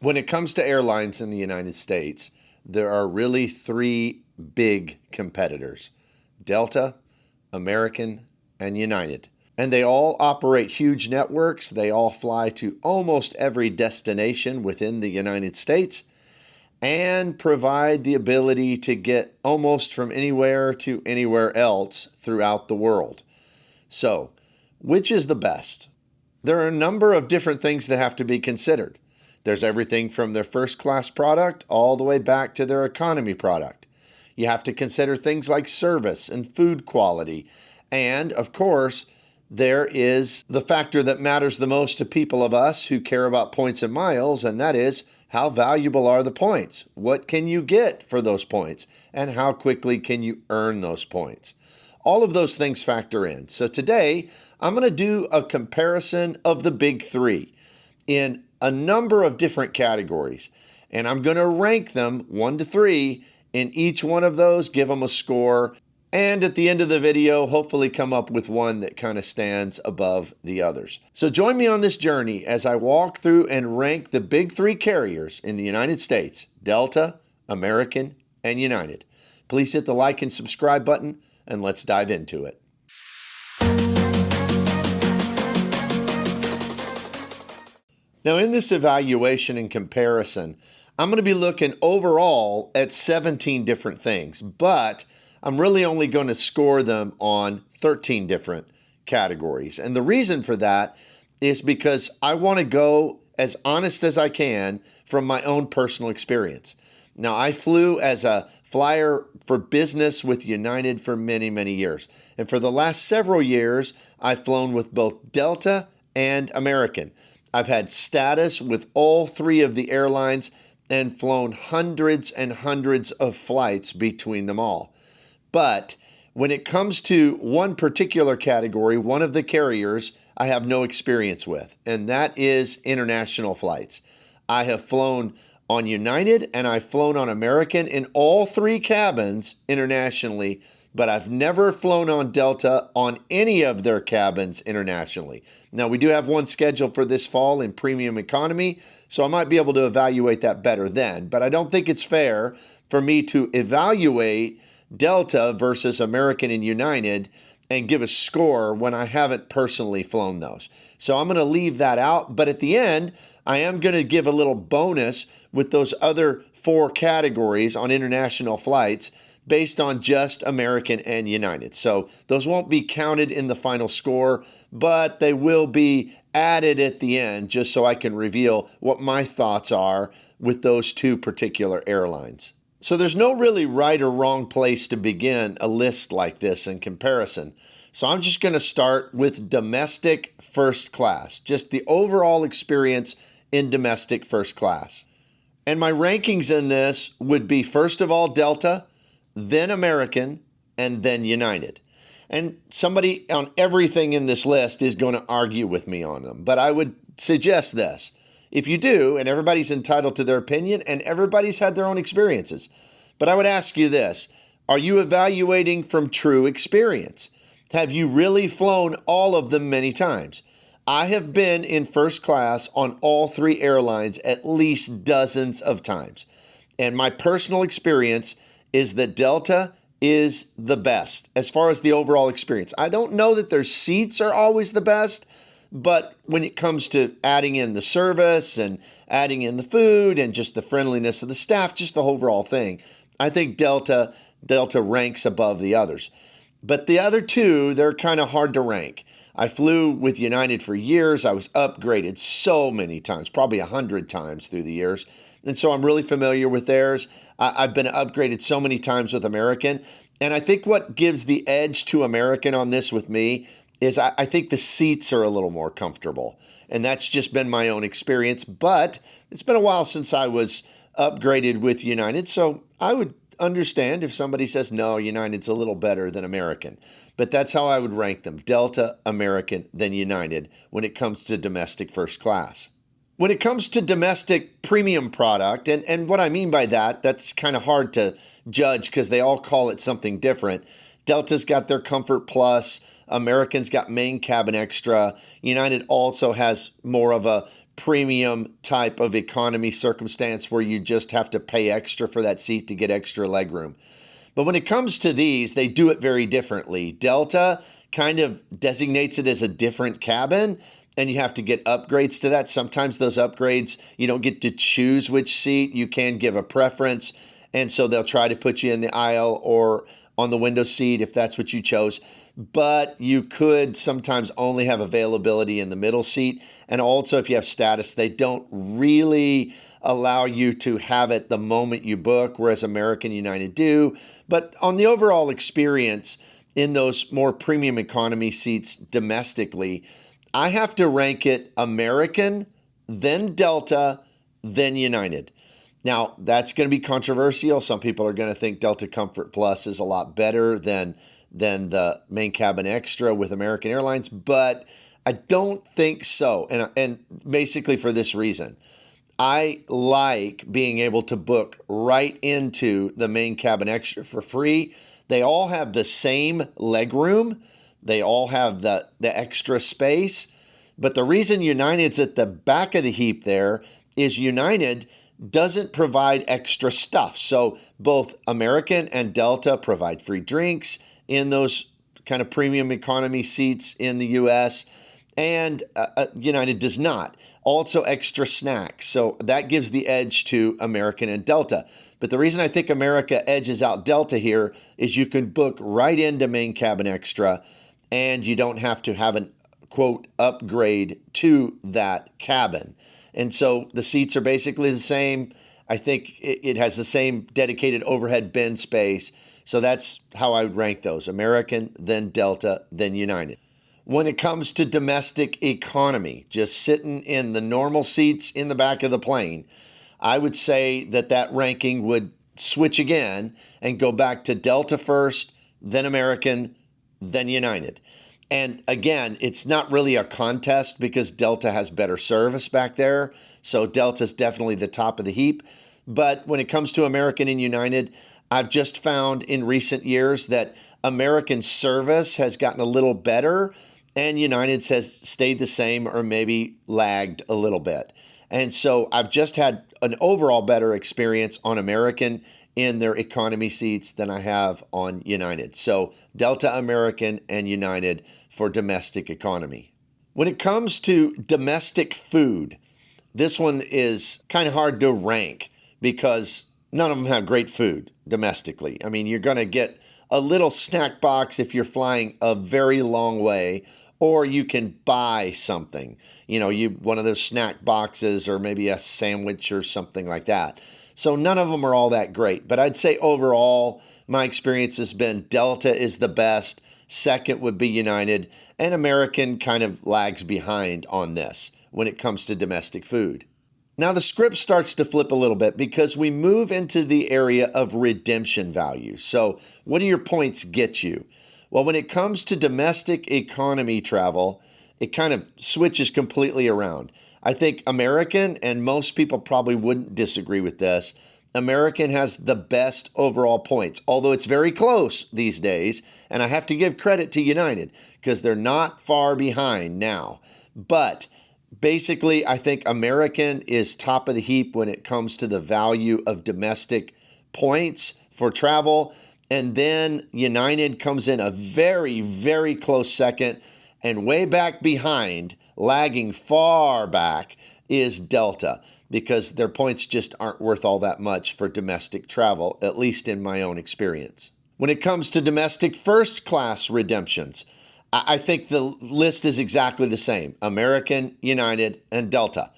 When it comes to airlines in the United States, there are really three big competitors: Delta, American, and United. And they all operate huge networks. They all fly to almost every destination within the United States and provide the ability to get almost from anywhere to anywhere else throughout the world. So, which is the best? There are a number of different things that have to be considered. There's everything from their first class product all the way back to their economy product. You have to consider things like service and food quality. And of course, there is the factor that matters the most to people of us who care about points and miles, and that is, how valuable are the points? What can you get for those points? And how quickly can you earn those points? All of those things factor in. So today, I'm going to do a comparison of the big three in a number of different categories. And I'm going to rank them 1 to 3 in each one of those, give them a score, and at the end of the video, hopefully come up with one that kind of stands above the others. So join me on this journey as I walk through and rank the big three carriers in the United States: Delta, American, and United. Please hit the like and subscribe button, and let's dive into it. Now, in this evaluation and comparison, I'm going to be looking overall at 17 different things, but I'm really only going to score them on 13 different categories. And the reason for that is because I want to go as honest as I can from my own personal experience. Now, I flew as a flyer for business with United for many, many years. And for the last several years, I've flown with both Delta and American. I've had status with all three of the airlines and flown hundreds and hundreds of flights between them all. But when it comes to one particular category, one of the carriers I have no experience with, and that is international flights. I have flown on United and I've flown on American in all three cabins internationally, but I've never flown on Delta on any of their cabins internationally. Now, we do have one scheduled for this fall in premium economy, so I might be able to evaluate that better then, but I don't think it's fair for me to evaluate Delta versus American and United and give a score when I haven't personally flown those. So I'm going to leave that out, but at the end, I am going to give a little bonus with those other 4 categories on international flights based on just American and United. So those won't be counted in the final score, but they will be added at the end just so I can reveal what my thoughts are with those 2 particular airlines. So there's no really right or wrong place to begin a list like this in comparison. So I'm just going to start with domestic first class, just the overall experience in domestic first class. And my rankings in this would be, first of all, Delta, then American, and then United. And somebody on everything in this list is going to argue with me on them. But I would suggest this. If you do, and everybody's entitled to their opinion, and everybody's had their own experiences. But I would ask you this: are you evaluating from true experience? Have you really flown all of them many times? I have been in first class on all 3 airlines at least dozens of times. And my personal experience is that Delta is the best as far as the overall experience. I don't know that their seats are always the best, but when it comes to adding in the service and adding in the food and just the friendliness of the staff, just the overall thing, I think Delta ranks above the others. But the other 2, they're kind of hard to rank. I flew with United for years. I was upgraded so many times, probably 100 times through the years. And so I'm really familiar with theirs. I've been upgraded so many times with American. And I think what gives the edge to American on this with me is I think the seats are a little more comfortable. And that's just been my own experience. But it's been a while since I was upgraded with United. So I would understand if somebody says, no, United's a little better than American. But that's how I would rank them: Delta, American, then United when it comes to domestic first class. When it comes to domestic premium product, and what I mean by that, that's kind of hard to judge because they all call it something different. Delta's got their Comfort Plus. American's got Main Cabin Extra. United also has more of a premium type of economy circumstance where you just have to pay extra for that seat to get extra legroom. But when it comes to these, they do it very differently. Delta kind of designates it as a different cabin, and you have to get upgrades to that. Sometimes those upgrades, you don't get to choose which seat. You can give a preference, and so they'll try to put you in the aisle or on the window seat if that's what you chose. But you could sometimes only have availability in the middle seat. And also, if you have status, they don't really allow you to have it the moment you book, whereas American United do. But on the overall experience in those more premium economy seats domestically, I have to rank it American, then Delta, then United. Now, that's going to be controversial. Some people are going to think Delta Comfort Plus is a lot better than the main cabin extra with American Airlines, but I don't think so. And basically for this reason, I like being able to book right into the main cabin extra for free. They all have the same leg room. They all have the extra space. But the reason United's at the back of the heap there is United doesn't provide extra stuff. So both American and Delta provide free drinks in those kind of premium economy seats in the US, and United does not. Also extra snacks. So that gives the edge to American and Delta. But the reason I think America edges out Delta here is you can book right into main cabin extra, and you don't have to have an quote upgrade to that cabin. And so the seats are basically the same. I think it has the same dedicated overhead bin space. So that's how I would rank those: American, then Delta, then United. When it comes to domestic economy, just sitting in the normal seats in the back of the plane, I would say that ranking would switch again and go back to Delta first, then American, then United. And again, it's not really a contest because Delta has better service back there. So Delta's definitely the top of the heap. But when it comes to American and United, I've just found in recent years that American service has gotten a little better and United has stayed the same or maybe lagged a little bit. And so I've just had an overall better experience on American in their economy seats than I have on United. So Delta, American, and United for domestic economy. When it comes to domestic food, this one is kind of hard to rank because none of them have great food domestically. I mean, you're going to get a little snack box if you're flying a very long way, or you can buy something, one of those snack boxes or maybe a sandwich or something like that. So none of them are all that great. But I'd say overall, my experience has been Delta is the best. Second would be United. And American kind of lags behind on this when it comes to domestic food. Now the script starts to flip a little bit because we move into the area of redemption value. So what do your points get you? Well, when it comes to domestic economy travel, it kind of switches completely around. I think American, and most people probably wouldn't disagree with this, American has the best overall points, although it's very close these days. And I have to give credit to United because they're not far behind now. But basically, I think American is top of the heap when it comes to the value of domestic points for travel. And then United comes in a very, very close second. And way back behind, lagging far back, is Delta, because their points just aren't worth all that much for domestic travel, at least in my own experience. When it comes to domestic first class redemptions, I think the list is exactly the same: American, United, and Delta.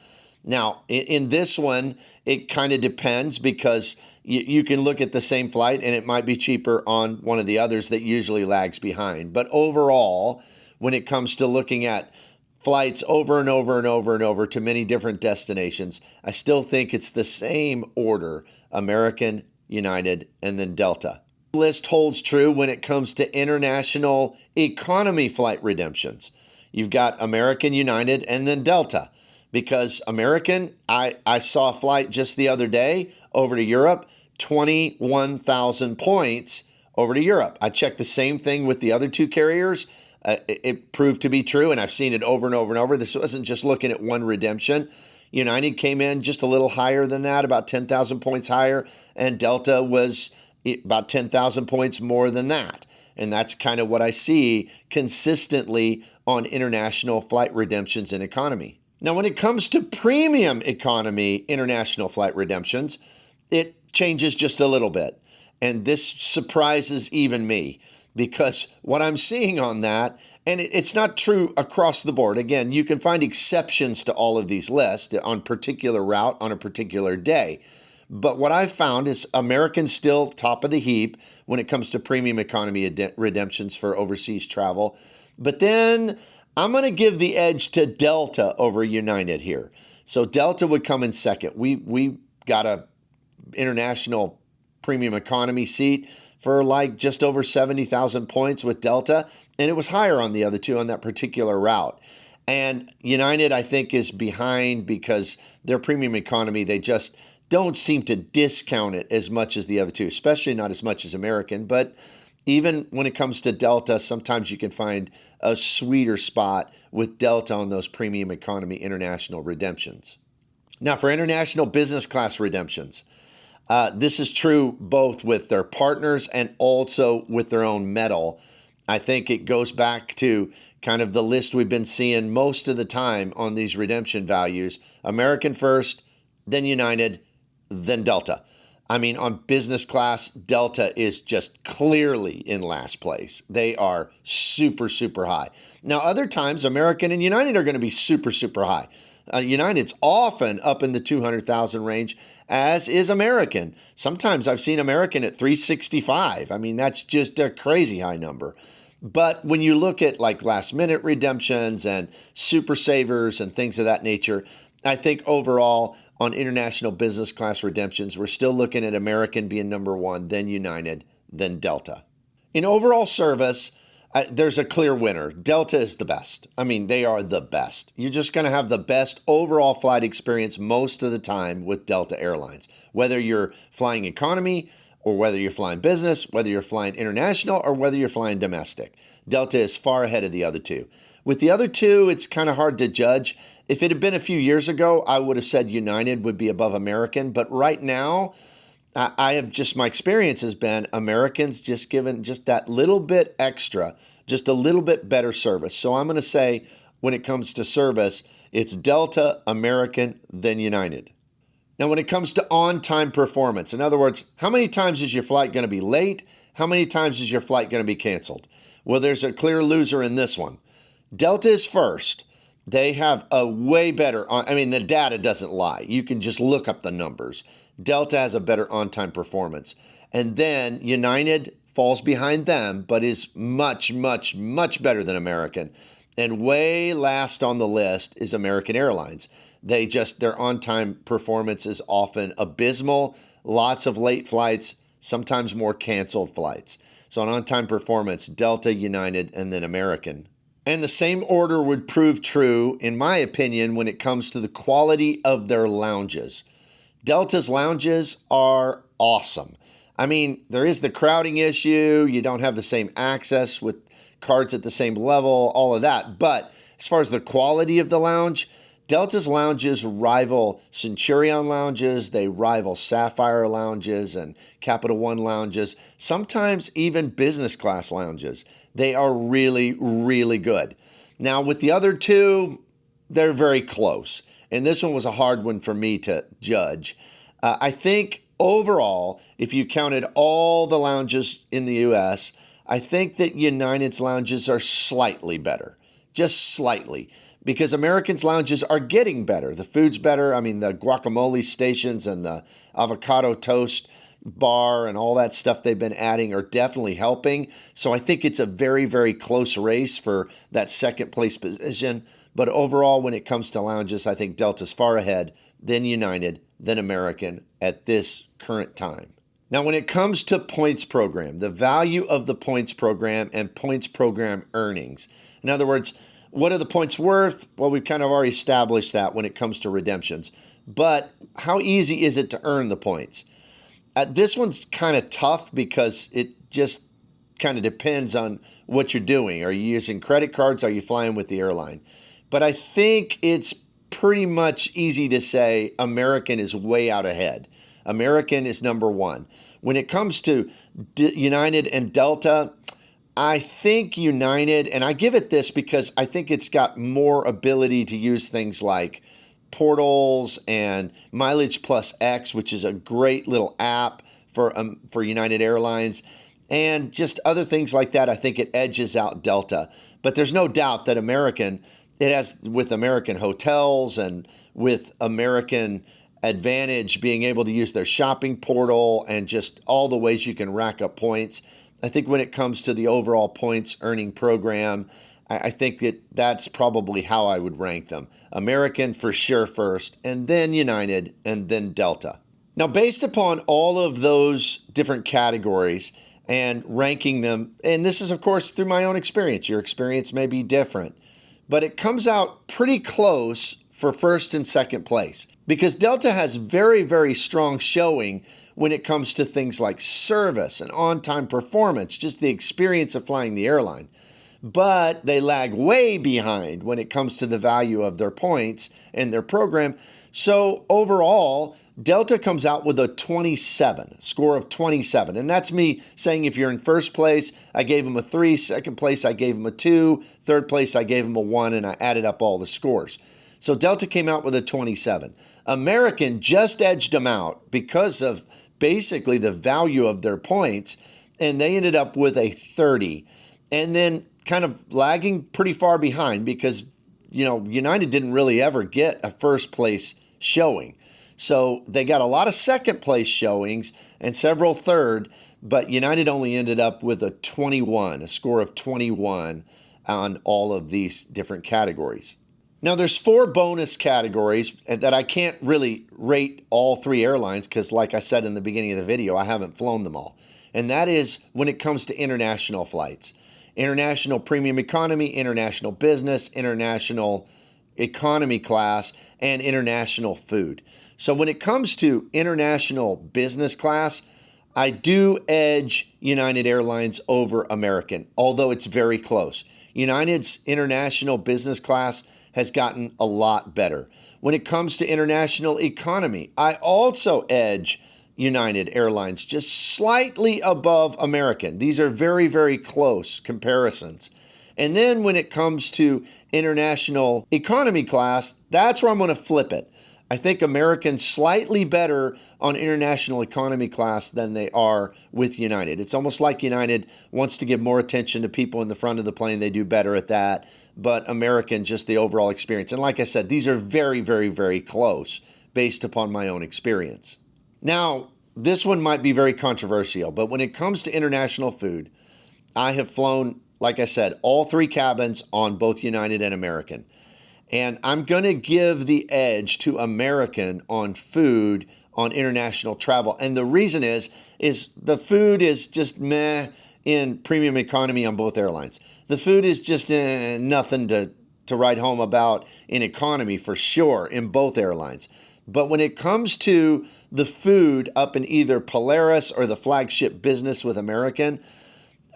Now, in this one, it kind of depends because you can look at the same flight and it might be cheaper on one of the others that usually lags behind. But overall, when it comes to looking at flights over and over and over and over to many different destinations, I still think it's the same order: American, United, and then Delta. The list holds true when it comes to international economy flight redemptions. You've got American, United, and then Delta. Because American, I saw a flight just the other day over to Europe, 21,000 points over to Europe. I checked the same thing with the other two carriers. It proved to be true, and I've seen it over and over and over. This wasn't just looking at one redemption. United came in just a little higher than that, about 10,000 points higher, and Delta was about 10,000 points more than that. And that's kind of what I see consistently on international flight redemptions in economy. Now, when it comes to premium economy international flight redemptions, it changes just a little bit. And this surprises even me, because what I'm seeing on that, and it's not true across the board. Again, you can find exceptions to all of these lists on particular route on a particular day. But what I've found is American's still top of the heap when it comes to premium economy redemptions for overseas travel. But then I'm going to give the edge to Delta over United here. So Delta would come in second. We got a international premium economy seat for like just over 70,000 points with Delta, and it was higher on the other two on that particular route. And United, I think, is behind because their premium economy, they just don't seem to discount it as much as the other two, especially not as much as American. But even when it comes to Delta, sometimes you can find a sweeter spot with Delta on those premium economy international redemptions. Now, for international business class redemptions, this is true both with their partners and also with their own metal. I think it goes back to kind of the list we've been seeing most of the time on these redemption values. American first, then United, then Delta. I mean, on business class, Delta is just clearly in last place. They are super, super high. Now, other times, American and United are going to be super, super high. United's often up in the 200,000 range, as is American. Sometimes I've seen American at 365. I mean, that's just a crazy high number. But when you look at like last minute redemptions and super savers and things of that nature, I think overall on international business class redemptions, we're still looking at American being number one, then United, then Delta. In overall service, there's a clear winner. Delta is the best. I mean, they are the best. You're just going to have the best overall flight experience most of the time with Delta Airlines, whether you're flying economy or whether you're flying business, whether you're flying international or whether you're flying domestic. Delta is far ahead of the other two. With the other two, it's kind of hard to judge. If it had been a few years ago, I would have said United would be above American. But right now, I have just, my experience has been Americans just given just that little bit extra, just a little bit better service. So I'm going to say when it comes to service, it's Delta, American, then United. Now, when it comes to on-time performance, in other words, how many times is your flight going to be late? How many times is your flight going to be canceled? Well, there's a clear loser in this one. Delta is first. They have a way better, the data doesn't lie. You can just look up the numbers. Delta has a better on-time performance. And then United falls behind them, but is much, much, much better than American. And way last on the list is American Airlines. Their on-time performance is often abysmal, lots of late flights, sometimes more canceled flights. So on-time performance, Delta, United, and then American. And the same order would prove true, in my opinion, when it comes to the quality of their lounges. Delta's lounges are awesome. I mean, there is the crowding issue. You don't have the same access with cards at the same level, all of that. But as far as the quality of the lounge, Delta's lounges rival Centurion lounges. They rival Sapphire lounges and Capital One lounges, sometimes even business class lounges. They are really, really good. Now, with the other two, they're very close. And this one was a hard one for me to judge. I think overall, if you counted all the lounges in the U.S., I think that United's lounges are slightly better, just slightly, because Americans' lounges are getting better. The food's better. I mean, the guacamole stations and the avocado toast bar and all that stuff they've been adding are definitely helping. So I think it's a very, very close race for that second place position. But overall, when it comes to lounges, I think Delta's far ahead, then United, then American at this current time. Now, when it comes to points program, the value of the points program and points program earnings. In other words, what are the points worth? Well, we've kind of already established that when it comes to redemptions. But how easy is it to earn the points? This one's kind of tough because it just kind of depends on what you're doing. Are you using credit cards? Are you flying with the airline? But I think it's pretty much easy to say American is way out ahead. American is number one. When it comes to United and Delta, I think United, and I give it this because I think it's got more ability to use things like portals and Mileage Plus X, which is a great little app for United Airlines, and just other things like that. I think it edges out Delta. But there's no doubt that American, it has with American hotels and with American Advantage being able to use their shopping portal and just all the ways you can rack up points. I think when it comes to the overall points earning program, I think that that's probably how I would rank them. American for sure first, and then United, and then Delta. Now, based upon all of those different categories and ranking them, and this is, of course, through my own experience. Your experience may be different, but it comes out pretty close for first and second place because Delta has very, very strong showing when it comes to things like service and on-time performance, just the experience of flying the airline. But they lag way behind when it comes to the value of their points and their program. So overall, Delta comes out with a 27, score of 27. And that's me saying if you're in first place, I gave them a 3. Second place, I gave them a 2. Third place, I gave them a 1, and I added up all the scores. So Delta came out with a 27. American just edged them out because of basically the value of their points, and they ended up with a 30. And then kind of lagging pretty far behind because, United didn't really ever get a first place showing. So they got a lot of second place showings and several third, but United only ended up with a 21, a score of 21 on all of these different categories. Now, there's 4 bonus categories that I can't really rate all 3 airlines because, like I said in the beginning of the video, I haven't flown them all. And that is when it comes to international flights. International Premium Economy, International Business, International Economy Class, and International Food. So when it comes to International Business Class, I do edge United Airlines over American, although it's very close. United's International Business Class has gotten a lot better. When it comes to International Economy, I also edge United Airlines just slightly above American. These are very, very close comparisons. And then when it comes to International Economy Class, that's where I'm going to flip it. I think American's slightly better on International Economy Class than they are with United. It's almost like United wants to give more attention to people in the front of the plane. They do better at that. But American, just the overall experience. And like I said, these are very, very, very close based upon my own experience. Now, this one might be very controversial, but when it comes to international food, I have flown, like I said, all 3 cabins on both United and American. And I'm going to give the edge to American on food on international travel. And the reason is the food is just meh in premium economy on both airlines. The food is just nothing to write home about in economy for sure in both airlines. But when it comes to the food up in either Polaris or the flagship business with American,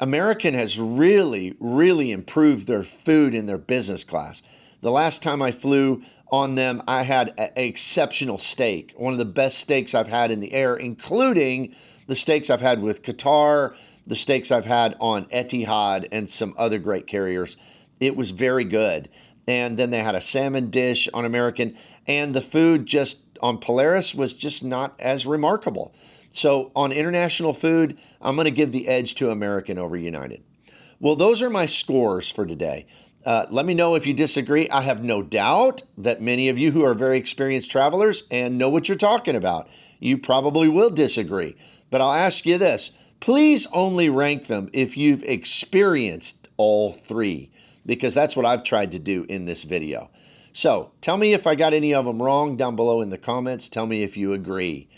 American has really, really improved their food in their business class. The last time I flew on them, I had an exceptional steak, one of the best steaks I've had in the air, including the steaks I've had with Qatar, the steaks I've had on Etihad, and some other great carriers. It was very good. And then they had a salmon dish on American, and the food just on Polaris was just not as remarkable. So on international food, I'm going to give the edge to American over United. Well, those are my scores for today. Let me know if you disagree. I have no doubt that many of you who are very experienced travelers and know what you're talking about, you probably will disagree. But I'll ask you this. Please only rank them if you've experienced all 3, because that's what I've tried to do in this video. So tell me if I got any of them wrong down below in the comments. Tell me if you agree.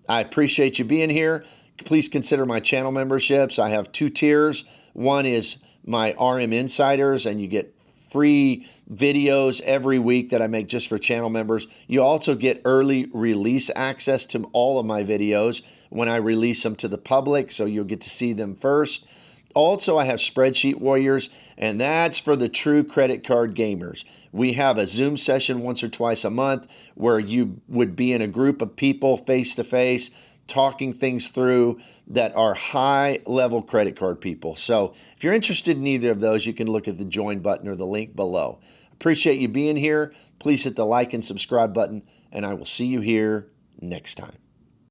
I appreciate you being here. Please consider my channel memberships. I have 2 tiers. One is my RM Insiders, and you get free videos every week that I make just for channel members. You also get early release access to all of my videos when I release them to the public, so you'll get to see them first. Also, I have Spreadsheet Warriors, and that's for the true credit card gamers. We have a Zoom session once or twice a month where you would be in a group of people face to face talking things through that are high level credit card people. So if you're interested in either of those, you can look at the join button or the link below. Appreciate you being here. Please hit the like and subscribe button, and I will see you here next time.